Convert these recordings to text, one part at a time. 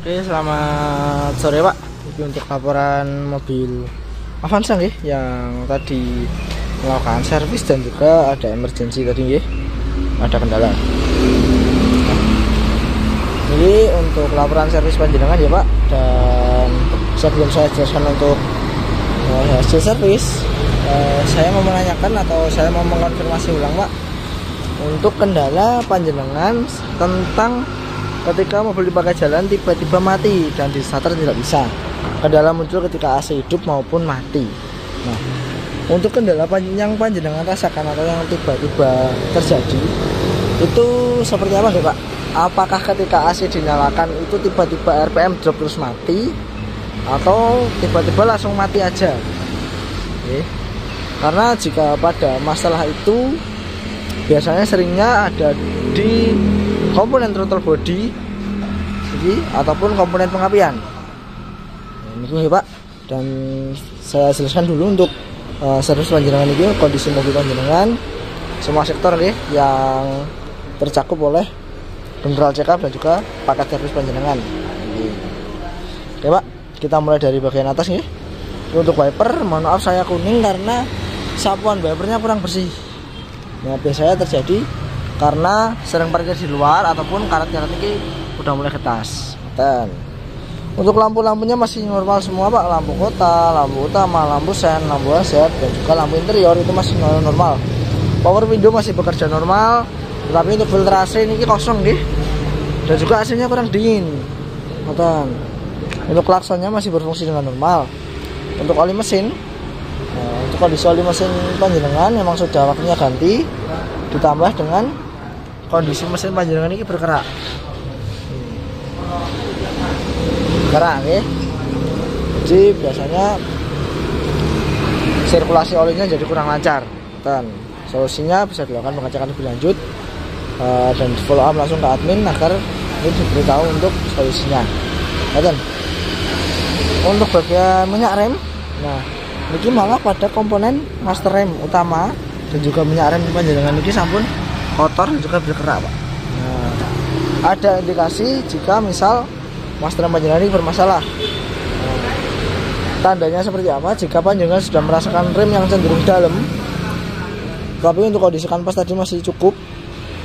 Oke, selamat sore Pak. Ini untuk laporan mobil Avanza nggih yang tadi melakukan servis dan juga ada emergency tadi nggih. Ada kendala. Ini untuk laporan servis panjenengan ya Pak, dan sebelum saya jelaskan untuk hasil servis, saya mau menanyakan atau saya mau mengkonfirmasi ulang Pak untuk kendala panjenengan tentang ketika mobil dipakai jalan tiba-tiba mati dan di starter tidak bisa. Kendala muncul ketika AC hidup maupun mati. Nah, untuk kendala yang panjenengan rasakan atau yang tiba-tiba terjadi itu seperti apa nih Pak? Apakah ketika AC dinyalakan itu tiba-tiba RPM drop terus mati, atau tiba-tiba langsung mati aja? Oke. Karena jika pada masalah itu biasanya seringnya ada di komponen throttle body ataupun komponen pengapian. Ini Pak, dan saya jelaskan dulu untuk servis panjenengan ini, kondisi mobil panjenengan, semua sektor yang tercakup oleh general check up dan juga paket servis panjenengan. Oke Pak, kita mulai dari bagian atas nih. Untuk wiper, mohon maaf saya kuning karena sapuan wipernya kurang bersih. Nah, biasanya terjadi karena sering parkir di luar ataupun karet-karet ini udah mulai ketas. Dan untuk lampu-lampunya masih normal semua Pak, lampu kota, lampu utama, lampu sen, lampu aset, dan juga lampu interior itu masih normal. Power window masih bekerja normal, tetapi untuk filter AC ini kosong nih, dan juga AC-nya kurang dingin. Dan untuk klaksonnya masih berfungsi dengan normal. Untuk oli mesin, untuk kondisi oli mesin panjenengan memang sudah waktunya ganti, ditambah dengan kondisi mesin panjenengan ini bergerak ya. Jadi biasanya sirkulasi olinya jadi kurang lancar, dan solusinya bisa dilakukan pengecekan lebih lanjut dan follow up langsung ke admin agar ini diberitahu untuk solusinya. Untuk bagian minyak rem, nah ini malah pada komponen master rem utama dan juga minyak rem panjenengan ini sampun kotor dan juga bergerak Pak. Nah, ada indikasi jika misal master rem panjenengan ini bermasalah. Nah, tandanya seperti apa? Jika panjenengan sudah merasakan rem yang cenderung dalam, tapi untuk kondisi kanvas tadi masih cukup,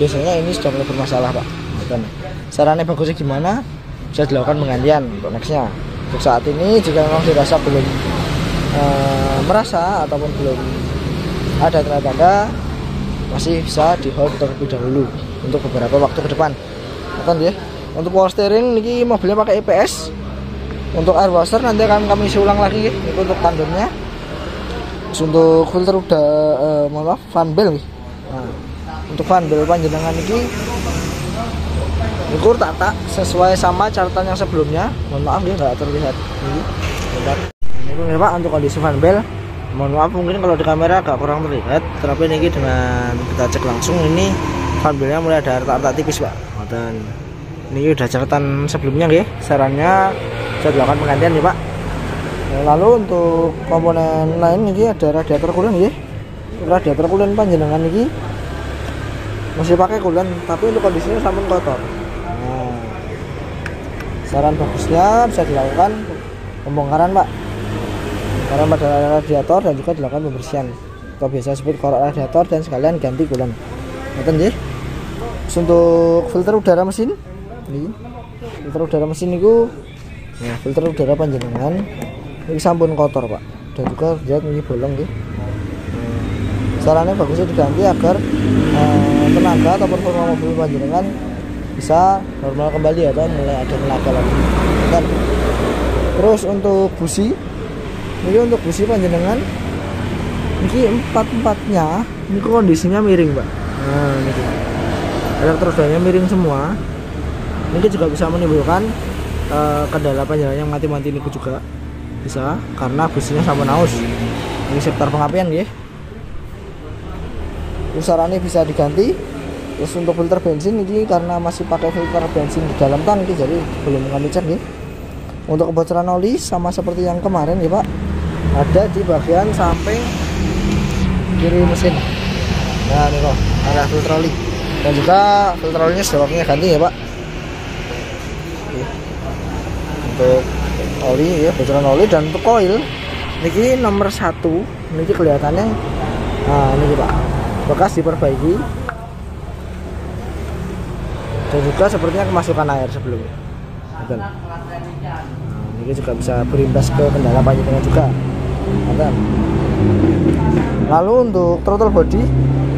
biasanya ini sudah mulai bermasalah Pak. Dan sarannya bagusnya gimana? Bisa dilakukan penggantian untuk nextnya. Untuk saat ini jika memang dirasa belum merasa ataupun belum ada tanda-tanda, masih bisa di hold terlebih dahulu untuk beberapa waktu ke depan. Untuk power steering ini mobilnya pakai EPS. Untuk air washer nanti akan kami isi ulang lagi itu untuk tandemnya. Untuk filter udah fan bell nih. Nah, untuk fan bell panjenengan ini ukur tak sesuai sama catatan yang sebelumnya. Mohon maaf ya nggak terlihat ini. Bentar. Ini Pak untuk kondisi fan bell. Mohon maaf mungkin kalau di kamera agak kurang terlihat, tapi ini dengan kita cek langsung ini fan bellnya mulai ada retak-retak tipis Pak. Dan ini udah catatan sebelumnya ya. Sarannya bisa dilakukan penggantian ya Pak. Lalu untuk komponen lain ini ada radiator coolant ya. Radiator coolant panjenengan ini masih pakai coolant, tapi untuk kondisinya sampun kotor. Nah, saran bagusnya bisa dilakukan pembongkaran Pak, karena pada radiator dan juga dilakukan pembersihan atau biasa sebut korek radiator dan sekalian ganti coolant. Untuk filter udara mesin ini, filter udara mesin itu ya, filter udara panjenengan ini sampun kotor Pak, dan juga lihat ini bolong gitu. Sarannya bagusnya diganti agar tenaga atau performa mobil panjenengan bisa normal kembali atau mulai ada tenaga lagi. Dan terus untuk busi ini, untuk busi panjenengan ini empat-empatnya ini kondisinya miring Pak. Nah ini elektrodanya miring semua. Ini juga bisa menimbulkan kendala panjenengan yang mati-mati ini juga bisa karena businya sampun aus. Ini sektor pengapian ya. Sarannya bisa diganti. Terus untuk filter bensin ini karena masih pakai filter bensin di dalam tangki, jadi belum kami cek nih. Untuk kebocoran oli sama seperti yang kemarin ya Pak, ada di bagian samping kiri mesin. Nah ini kok area filter oli, dan juga filter olinya sudah waktunya ganti ya Pak. untuk oli ya, bocoran oli. Dan untuk koil niki nomor 1 niki kelihatannya niki Pak, bekas diperbaiki dan juga sepertinya kemasukan air sebelumnya. Ini juga bisa berimbas ke kendala panjangnya juga. Lalu untuk throttle body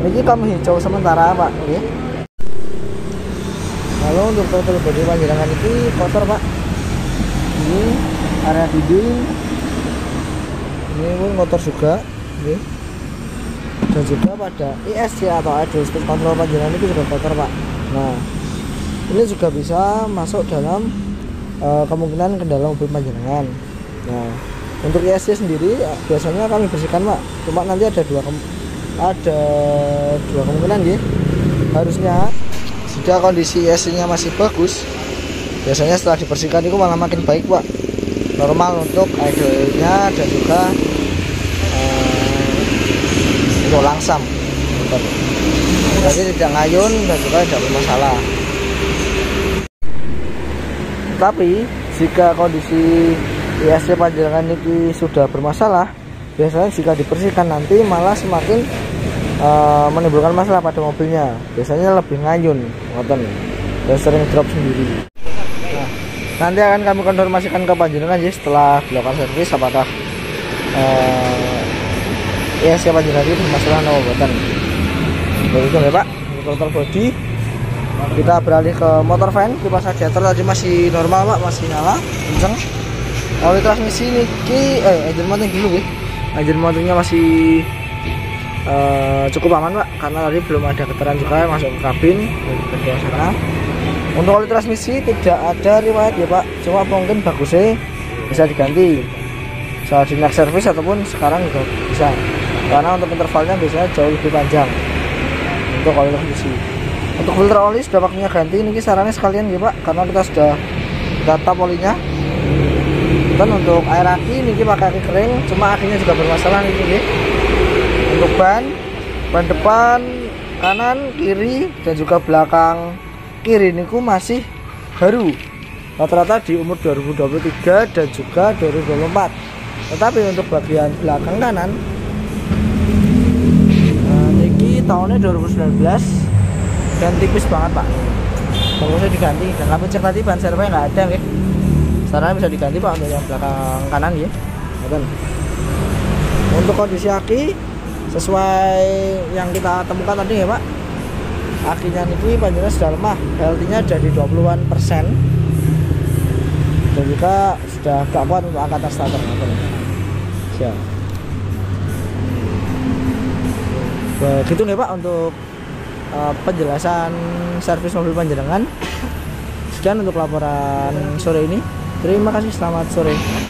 ini kami hijau sementara Pak. Lalu untuk throttle body panjenengan ini kotor Pak. Ini area dinding ini pun kotor juga. Dan juga pada ESC atau idle speed control panjenengan ini juga kotor Pak. Nah, ini juga bisa masuk dalam kemungkinan kendala mobil panjenengan. Nah, untuk ESC sendiri biasanya kami bersihkan Pak, cuma nanti ada dua kemungkinan ya. Harusnya jika kondisi ESC nya masih bagus, biasanya setelah dibersihkan itu malah makin baik Pak, normal untuk idle nya dan juga untuk langsam, jadi tidak ngayun dan juga tidak bermasalah. Tapi jika kondisi ESC panjenengan ini sudah bermasalah, biasanya jika dibersihkan nanti malah semakin menimbulkan masalah pada mobilnya. Biasanya lebih ngayun dan sering drop sendiri. Nah, nanti akan kami konfirmasikan ke panjenengan ya setelah dilakukan servis apakah ESC panjenengan ini bermasalah atau buatan. Begitu ya Pak, total body. Kita beralih ke motor fan. Kipas radiator tadi masih normal Pak, masih nyala kenceng. Oli transmisi niki engine mounting dulu ya. Engine mountingnya masih cukup aman Pak, karena tadi belum ada getaran juga masuk ke kabin dari bawah sana. Untuk oli transmisi tidak ada riwayat ya Pak, cuma mungkin bagusnya bisa diganti saat di next service ataupun sekarang juga bisa, karena untuk intervalnya biasanya jauh lebih panjang untuk oli transmisi. Untuk filter oli sudah waktunya ganti, ini sarannya sekalian ya Pak, karena kita sudah tap olinya. Dan untuk air aki ini pakai aki kering, cuma akinya juga bermasalah nih. Untuk ban depan, kanan, kiri dan juga belakang kiri ini masih baru, rata-rata di umur 2023 dan juga 2024. Tetapi untuk bagian belakang kanan ini tahunnya 2019 dan tipis banget Pak, bagusnya diganti. Dan kami cek tadi ban servonya nggak ada ya, sarannya bisa diganti Pak untuk yang belakang kanan ya. Untuk kondisi aki sesuai yang kita temukan tadi ya Pak, akinya ini panjangnya sudah lemah, healthy nya ada di 20% dan juga sudah gak kuat untuk angkatan starter. Begitu nih Pak untuk penjelasan servis mobil panjenengan. Sekian untuk laporan sore ini. Terima kasih, selamat sore.